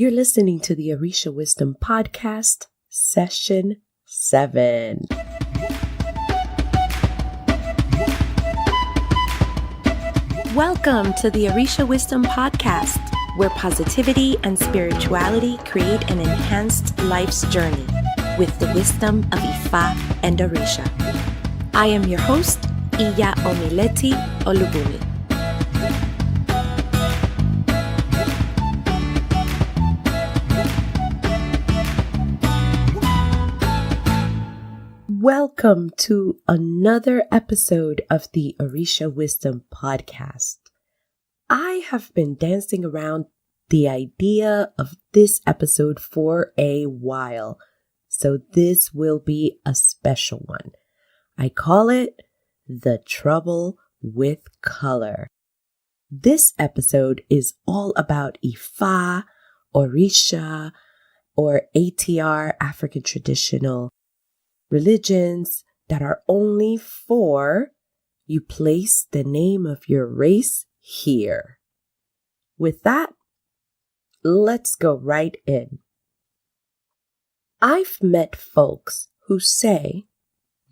You're listening to the Orisha Wisdom Podcast, Session 7. Welcome to the Orisha Wisdom Podcast, where positivity and spirituality create an enhanced life's journey with the wisdom of Ifa and Orisha. I am your host, Iya Omileti Olubumi. Welcome to another episode of the Orisha Wisdom Podcast. I have been dancing around the idea of this episode for a while, so this will be a special one. I call it The Trouble with Color. This episode is all about Ifa, Orisha, or ATR, African traditional religions that are only for you place the name of your race here. With that, let's go right in. I've met folks who say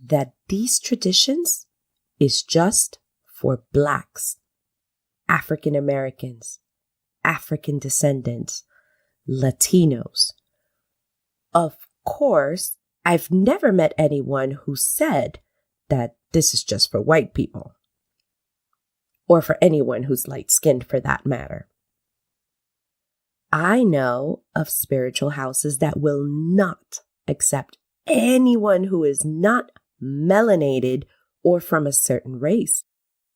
that these traditions is just for Blacks, African Americans, African descendants, Latinos. Of course, I've never met anyone who said that this is just for white people, or for anyone who's light-skinned for that matter. I know of spiritual houses that will not accept anyone who is not melanated or from a certain race.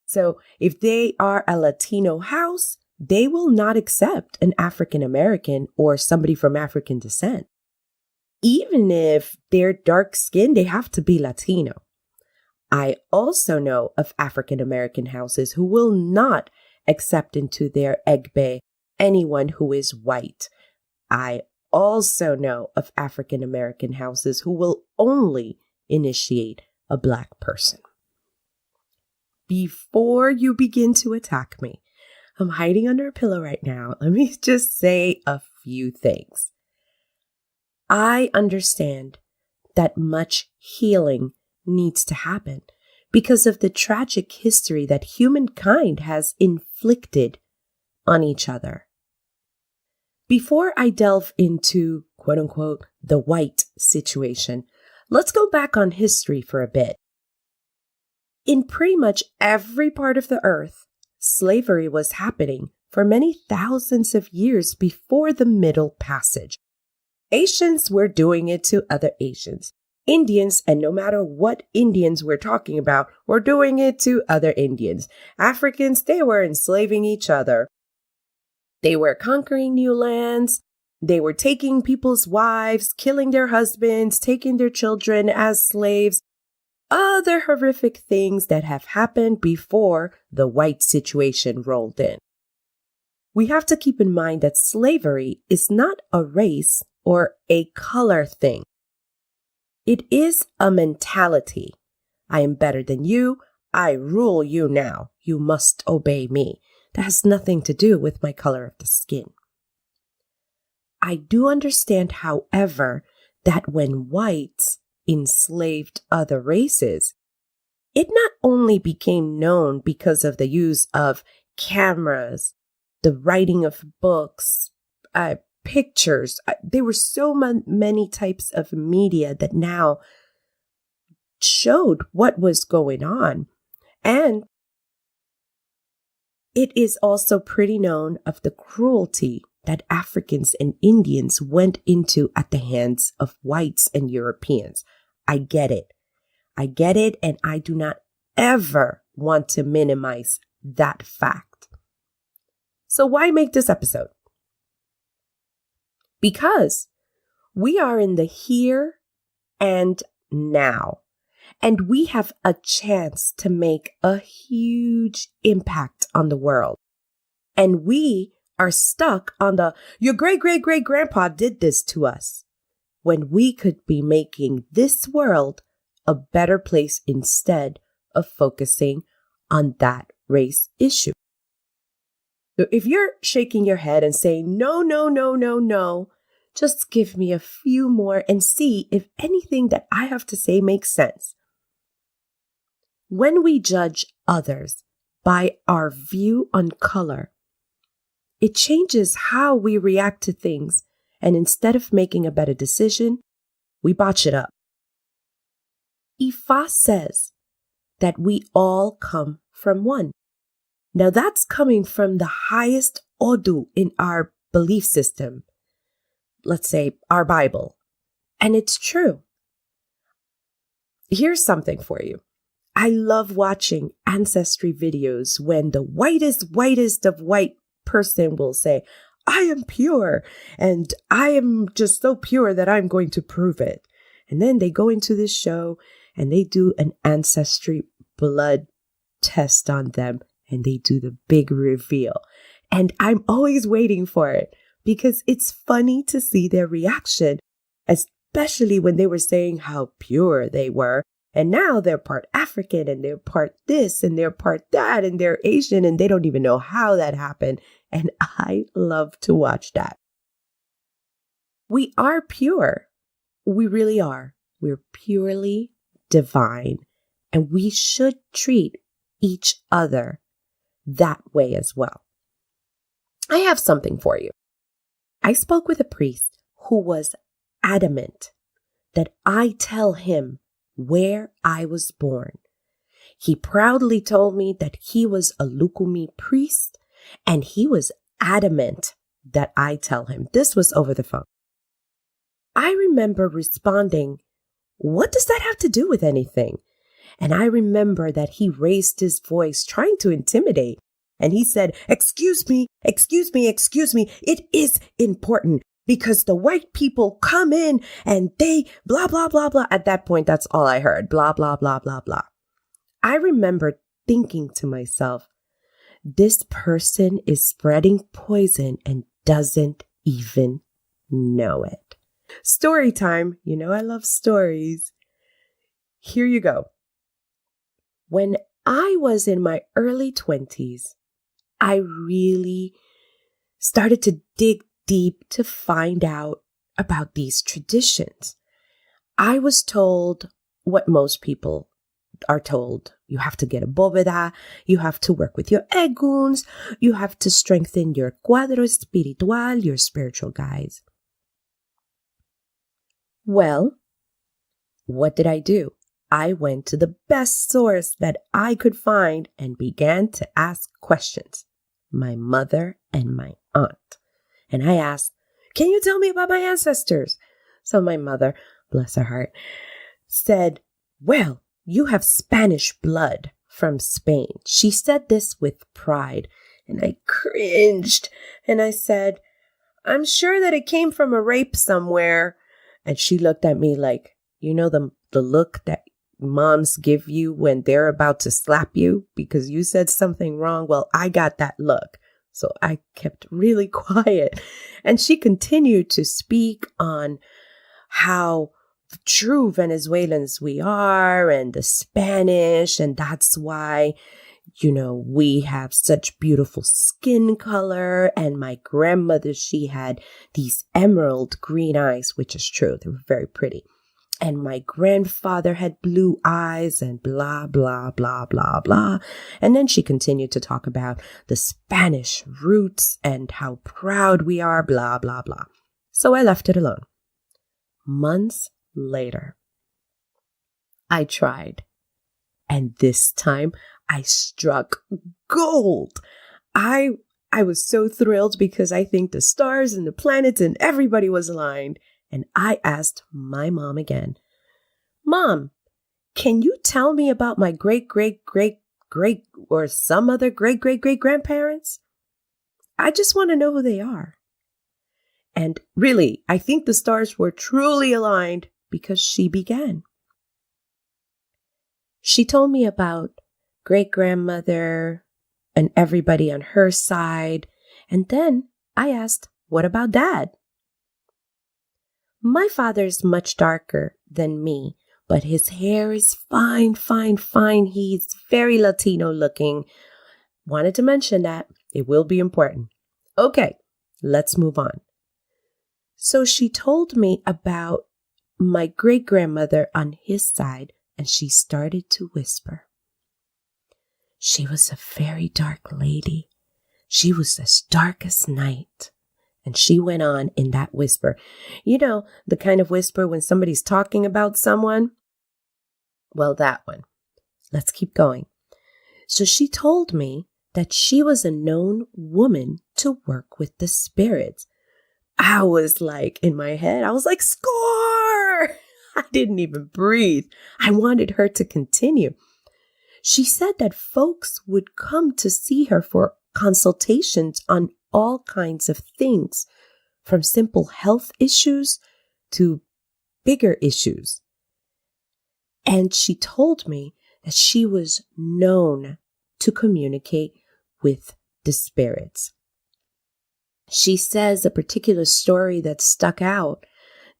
So if they are a Latino house, they will not accept an African American or somebody from African descent. Even if they're dark-skinned, they have to be Latino. I also know of African American houses who will not accept into their egbe anyone who is white. I also know of African American houses who will only initiate a Black person. Before you begin to attack me, I'm hiding under a pillow right now. Let me just say a few things. I understand that much healing needs to happen because of the tragic history that humankind has inflicted on each other. Before I delve into, quote unquote, the white situation, let's go back on history for a bit. In pretty much every part of the earth, slavery was happening for many thousands of years before the Middle Passage. Asians were doing it to other Asians. Indians, and no matter what Indians we're talking about, were doing it to other Indians. Africans, they were enslaving each other. They were conquering new lands. They were taking people's wives, killing their husbands, taking their children as slaves. Other horrific things that have happened before the white situation rolled in. We have to keep in mind that slavery is not a race or a color thing. It is a mentality. I am better than you. I rule you now. You must obey me. That has nothing to do with my color of the skin. I do understand, however, that when whites enslaved other races, it not only became known because of the use of cameras, the writing of books, pictures. There were so many types of media that now showed what was going on. And it is also pretty known of the cruelty that Africans and Indians went into at the hands of whites and Europeans. I get it. And I do not ever want to minimize that fact. So why make this episode? Because we are in the here and now, and we have a chance to make a huge impact on the world. And we are stuck on your great-great-great-grandpa did this to us, when we could be making this world a better place instead of focusing on that race issue. So if you're shaking your head and saying, no, no, no, no, no, just give me a few more and see if anything that I have to say makes sense. When we judge others by our view on color, it changes how we react to things, and instead of making a better decision, we botch it up. Ifa says that we all come from one. Now that's coming from the highest Odu in our belief system. Let's say our Bible. And it's true. Here's something for you. I love watching ancestry videos when the whitest of white person will say, I am pure and I am just so pure that I'm going to prove it. And then they go into this show and they do an ancestry blood test on them and they do the big reveal. And I'm always waiting for it because it's funny to see their reaction, especially when they were saying how pure they were. And now they're part African and they're part this and they're part that and they're Asian and they don't even know how that happened. And I love to watch that. We are pure. We really are. We're purely divine. And we should treat each other that way as well. I have something for you. I spoke with a priest who was adamant that I tell him where I was born. He proudly told me that he was a Lukumi priest and he was adamant that I tell him. This was over the phone. I remember responding, what does that have to do with anything? And I remember that he raised his voice trying to intimidate. And he said, excuse me. It is important because the white people come in and they blah, blah, blah, blah. At that point, that's all I heard. Blah, blah, blah, blah, blah. I remember thinking to myself, this person is spreading poison and doesn't even know it. Story time. You know, I love stories. Here you go. When I was in my early 20s, I really started to dig deep to find out about these traditions. I was told what most people are told. You have to get a bóveda, you have to work with your eguns, you have to strengthen your cuadro espiritual, your spiritual guides. Well, what did I do? I went to the best source that I could find and began to ask questions. My mother and my aunt. And I asked, can you tell me about my ancestors? So my mother, bless her heart, said, well, you have Spanish blood from Spain. She said this with pride, and I cringed. And I said, I'm sure that it came from a rape somewhere. And she looked at me like, you know, the look that moms give you when they're about to slap you because you said something wrong. Well, I got that look. So I kept really quiet. And she continued to speak on how true Venezuelans we are and the Spanish. And that's why, you know, we have such beautiful skin color. And my grandmother, she had these emerald green eyes, which is true. They were very pretty. And my grandfather had blue eyes and blah, blah, blah, blah, blah. And then she continued to talk about the Spanish roots and how proud we are, blah, blah, blah. So I left it alone. Months later, I tried. And this time I struck gold. I was so thrilled because I think the stars and the planets and everybody was aligned. And I asked my mom again, Mom, can you tell me about my great or some other great grandparents? I just want to know who they are. And really, I think the stars were truly aligned because she began. She told me about great-grandmother and everybody on her side. And then I asked, what about Dad? My father's much darker than me, but his hair is fine. He's very Latino looking. Wanted to mention that. It will be important. Okay, let's move on. So she told me about my great-grandmother on his side, and she started to whisper. She was a very dark lady. She was as dark as night. And she went on in that whisper. You know, the kind of whisper when somebody's talking about someone? Well, that one. Let's keep going. So she told me that she was a known woman to work with the spirits. I was like, in my head, I was like, score! I didn't even breathe. I wanted her to continue. She said that folks would come to see her for consultations on all kinds of things, from simple health issues to bigger issues. And she told me that she was known to communicate with the spirits. She says a particular story that stuck out,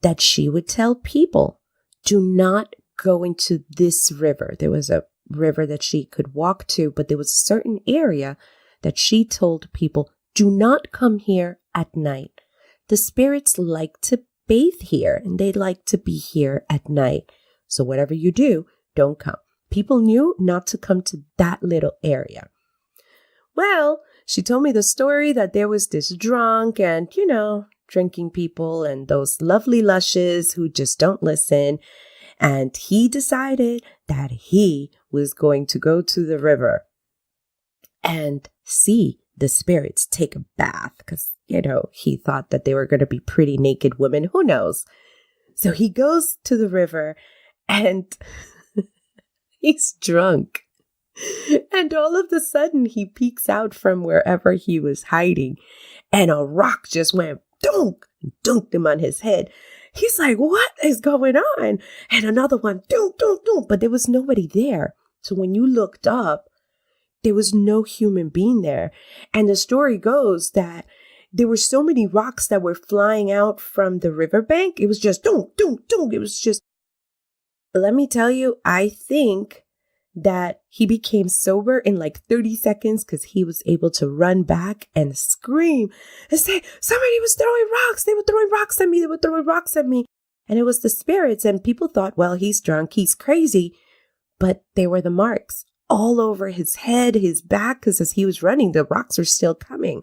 that she would tell people, do not go into this river. There was a river that she could walk to, but there was a certain area that she told people, do not come here at night. The spirits like to bathe here and they like to be here at night. So whatever you do, don't come. People knew not to come to that little area. Well, she told me the story that there was this drunk and, drinking people and those lovely lushes who just don't listen. And he decided that he was going to go to the river and see the spirits take a bath because, he thought that they were going to be pretty naked women. Who knows? So he goes to the river and he's drunk. And all of a sudden he peeks out from wherever he was hiding and a rock just went dunk, dunked him on his head. He's like, what is going on? And another one, dunk, dunk, dunk. But there was nobody there. So when you looked up, there was no human being there. And the story goes that there were so many rocks that were flying out from the riverbank. It was just dunk, dunk, dunk. It was just, let me tell you, I think that he became sober in like 30 seconds because he was able to run back and scream and say, somebody was throwing rocks. They were throwing rocks at me. They were throwing rocks at me. And it was the spirits. And people thought, well, he's drunk. He's crazy. But they were the marks all over his head, his back, because as he was running, the rocks were still coming.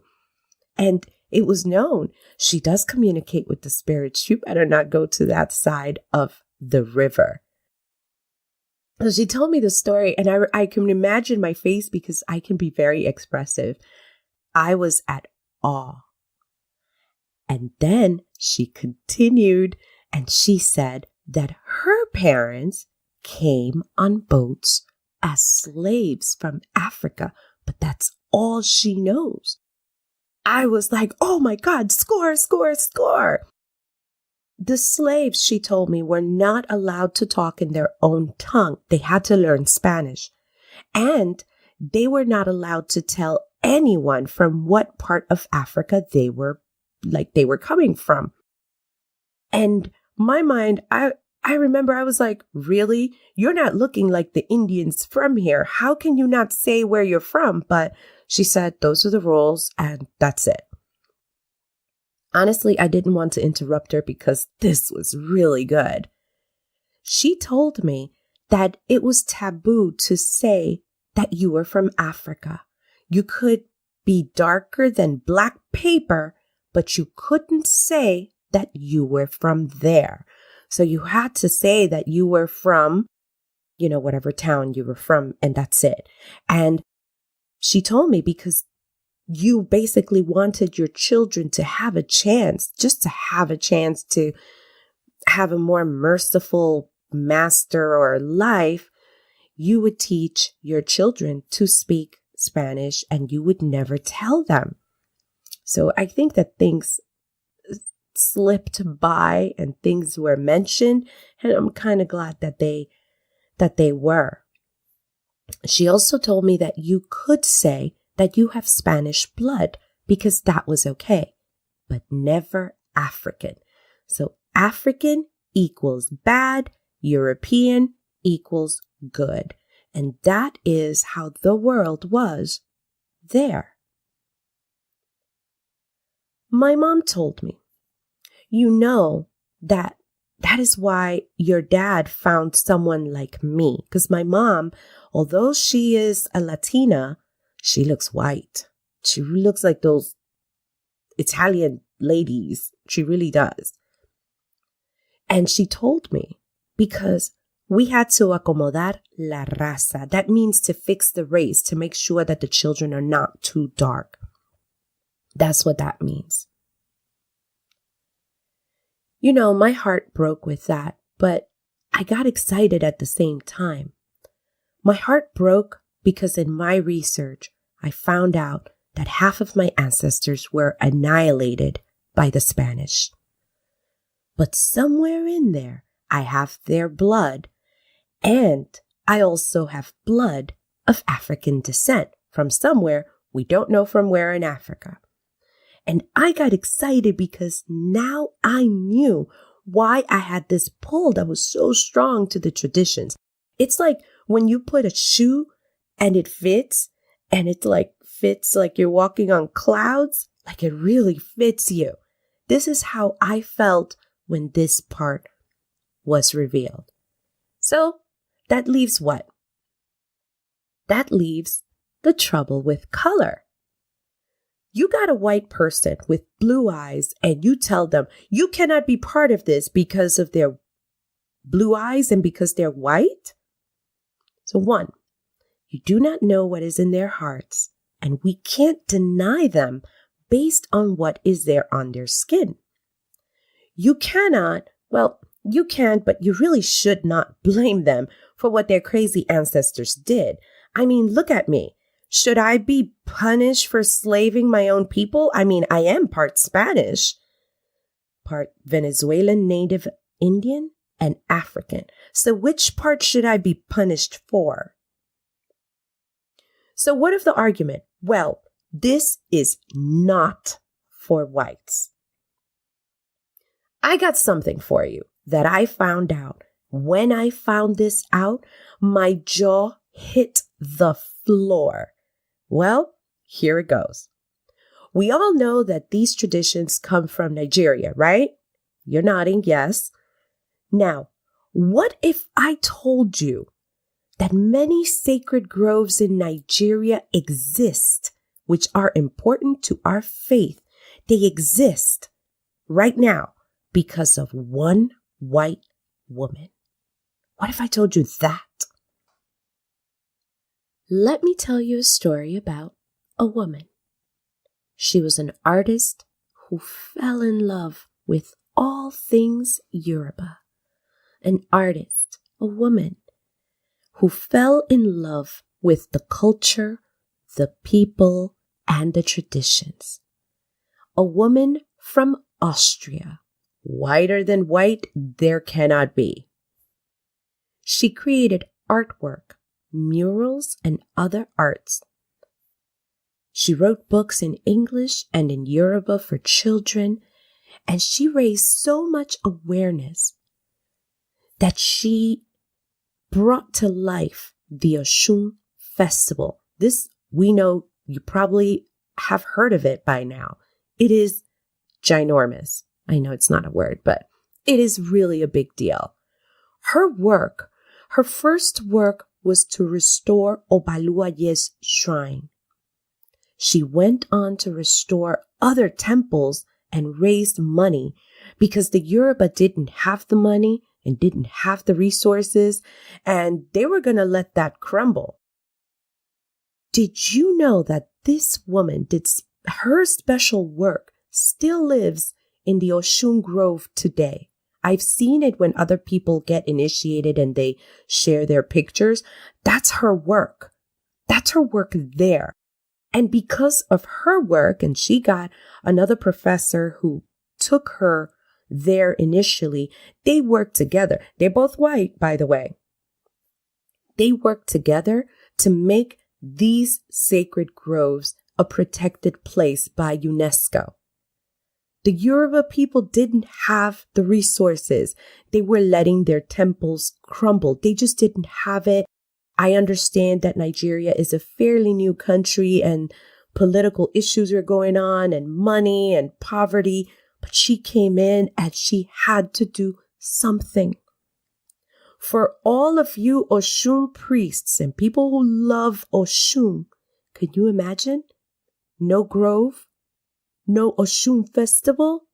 And it was known. She does communicate with the spirits. You better not go to that side of the river. So she told me the story, and I can imagine my face because I can be very expressive. I was at awe. And then she continued, and she said that her parents came on boats as slaves from Africa, but that's all she knows. I was like, oh my God, score, score, score. The slaves, she told me, were not allowed to talk in their own tongue. They had to learn Spanish. And they were not allowed to tell anyone from what part of Africa they were coming from. And my mind, I remember I was like, really? You're not looking like the Indians from here. How can you not say where you're from? But she said, those are the rules and that's it. Honestly, I didn't want to interrupt her because this was really good. She told me that it was taboo to say that you were from Africa. You could be darker than black paper, but you couldn't say that you were from there. So you had to say that you were from, whatever town you were from, and that's it. And she told me because you basically wanted your children to have a chance, just to have a chance to have a more merciful master or life, you would teach your children to speak Spanish and you would never tell them. So I think that things slipped by and things were mentioned, and I'm kind of glad that they were. She also told me that you could say that you have Spanish blood because that was okay, but never African. So African equals bad, European equals good. And that is how the world was there. My mom told me, you know that is why your dad found someone like me. Because my mom, although she is a Latina, she looks white. She looks like those Italian ladies. She really does. And she told me because we had to acomodar la raza. That means to fix the race, to make sure that the children are not too dark. That's what that means. You know, my heart broke with that, but I got excited at the same time. My heart broke because in my research, I found out that half of my ancestors were annihilated by the Spanish. But somewhere in there, I have their blood, and I also have blood of African descent from somewhere we don't know from where in Africa. And I got excited because now I knew why I had this pull that was so strong to the traditions. It's like when you put a shoe and it fits, and it fits like you're walking on clouds, like it really fits you. This is how I felt when this part was revealed. So that leaves what? That leaves the trouble with color. You got a white person with blue eyes and you tell them you cannot be part of this because of their blue eyes and because they're white. So one, you do not know what is in their hearts, and we can't deny them based on what is there on their skin. You cannot, well, you can, but you really should not blame them for what their crazy ancestors did. I mean, look at me. Should I be punished for slaving my own people? I mean, I am part Spanish, part Venezuelan, native Indian, and African. So which part should I be punished for? So what of the argument? Well, this is not for whites. I got something for you that I found out. When I found this out, my jaw hit the floor. Well, here it goes. We all know that these traditions come from Nigeria, right? You're nodding, yes. Now, what if I told you that many sacred groves in Nigeria exist, which are important to our faith? They exist right now because of one white woman. What if I told you that? Let me tell you a story about a woman. She was an artist who fell in love with all things Yoruba. An artist, a woman who fell in love with the culture, the people, and the traditions. A woman from Austria. Whiter than white there cannot be. She created artwork, murals, and other arts. She wrote books in English and in Yoruba for children, and she raised so much awareness that she brought to life the Oshun Festival. This, we know, you probably have heard of it by now. It is ginormous. I know it's not a word, but it is really a big deal. Her first work was to restore Obaluaye's shrine. She went on to restore other temples and raised money because the Yoruba didn't have the money and didn't have the resources, and they were going to let that crumble. Did you know that this woman her special work still lives in the Oshun Grove today? I've seen it when other people get initiated and they share their pictures. That's her work. That's her work there. And because of her work, and she got another professor who took her there initially, they worked together. They're both white, by the way. They worked together to make these sacred groves a protected place by UNESCO. The Yoruba people didn't have the resources. They were letting their temples crumble. They just didn't have it. I understand that Nigeria is a fairly new country and political issues were going on and money and poverty, but she came in and she had to do something. For all of you Oshun priests and people who love Oshun, could you imagine? No grove, no Oshun festival.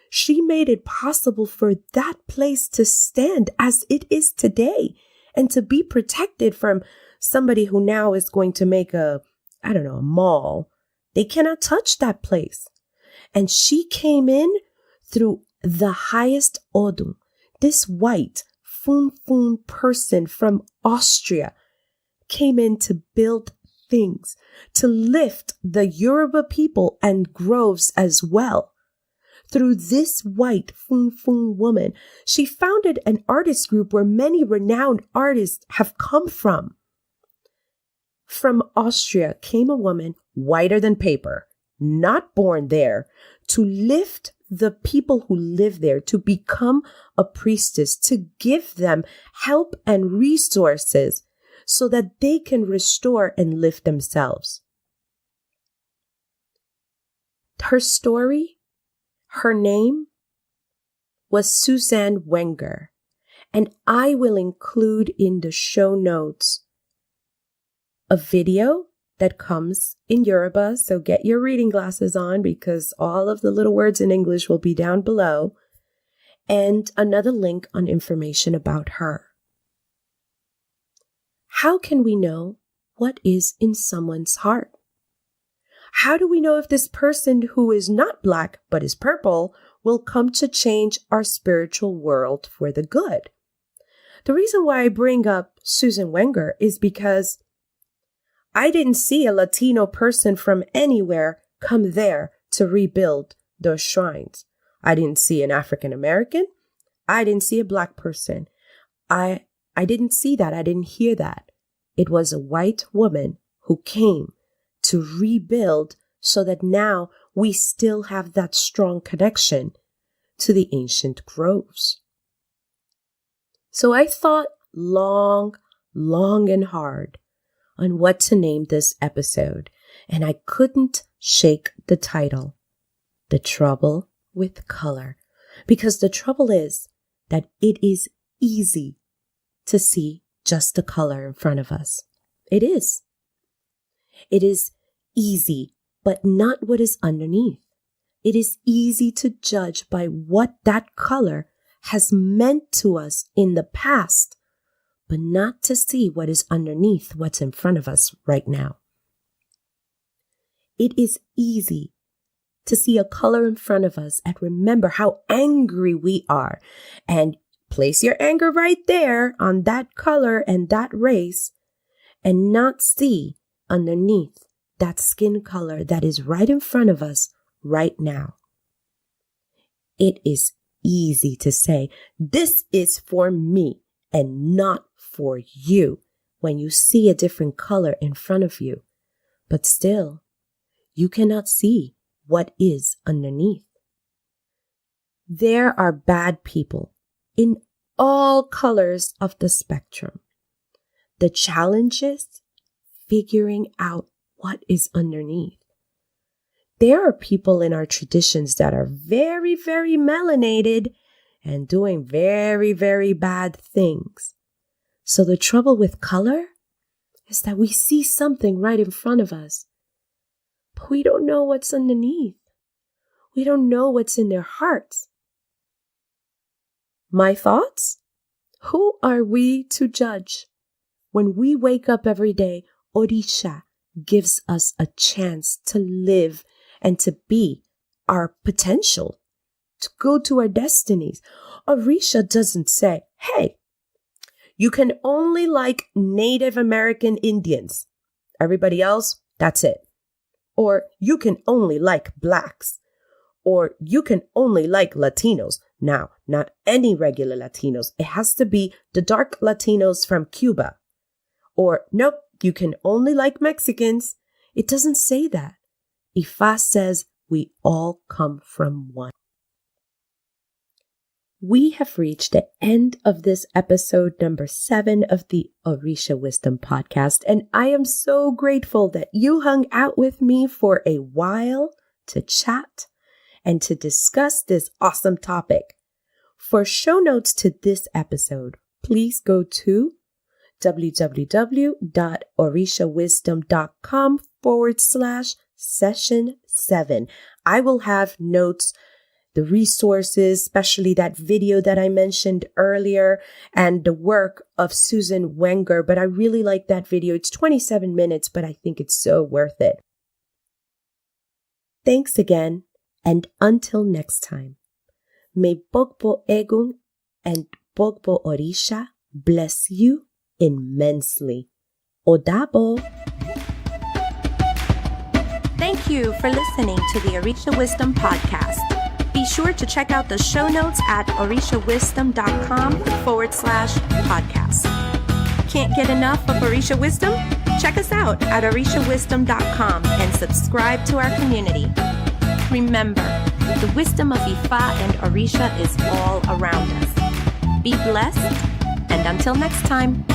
She made it possible for that place to stand as it is today and to be protected from somebody who now is going to make a mall. They cannot touch that place. And she came in through the highest Odun, this white Fun person from Austria came in to build things, to lift the Yoruba people and groves as well. Through this white Fun woman, she founded an artist group where many renowned artists have come from. From Austria came a woman whiter than paper, not born there, to lift the people who live there, to become a priestess, to give them help and resources so that they can restore and lift themselves. Her story, her name was Suzanne Wenger, and I will include in the show notes a video that comes in Yoruba, so get your reading glasses on because all of the little words in English will be down below, and another link on information about her. How can we know what is in someone's heart? How do we know if this person who is not black but is purple will come to change our spiritual world for the good? The reason why I bring up Susan Wenger is because I didn't see a Latino person from anywhere come there to rebuild those shrines. I didn't see an African American. I didn't see a black person. I didn't see that. I didn't hear that. It was a white woman who came to rebuild so that now we still have that strong connection to the ancient groves. So I thought long and hard on what to name this episode, and I couldn't shake the title, The Trouble with Color, because the trouble is that it is easy to see just the color in front of us. It is. It is easy, but not what is underneath. It is easy to judge by what that color has meant to us in the past, but not to see what is underneath what's in front of us right now. It is easy to see a color in front of us and remember how angry we are and place your anger right there on that color and that race and not see underneath that skin color that is right in front of us right now. It is easy to say, this is for me and not for you when you see a different color in front of you. But still, you cannot see what is underneath. There are bad people in all colors of the spectrum. The challenge is figuring out what is underneath. There are people in our traditions that are very, very melanated and doing very, very bad things. So the trouble with color is that we see something right in front of us, but we don't know what's underneath. We don't know what's in their hearts. My thoughts? Who are we to judge? When we wake up every day, Orisha gives us a chance to live and to be our potential, to go to our destinies. Orisha doesn't say, hey, you can only like Native American Indians. Everybody else, that's it. Or you can only like blacks. Or you can only like Latinos. Now, not any regular Latinos. It has to be the dark Latinos from Cuba. Or, nope, you can only like Mexicans. It doesn't say that. Ifa says we all come from one. We have reached the end of this episode number 7 of the Orisha Wisdom Podcast, and I am so grateful that you hung out with me for a while to chat and to discuss this awesome topic. For show notes to this episode, please go to www.orishawisdom.com/session7. I will have notes, the resources, especially that video that I mentioned earlier, and the work of Susan Wenger. But I really like that video. It's 27 minutes, but I think it's so worth it. Thanks again, and until next time, may Bogbo Egun and Bogbo Orisha bless you immensely. Odabo! Thank you for listening to the Orisha Wisdom Podcast. Be sure to check out the show notes at orishawisdom.com/podcast. Can't get enough of Orisha Wisdom? Check us out at orishawisdom.com and subscribe to our community. Remember, the wisdom of Ifa and Orisha is all around us. Be blessed, and until next time.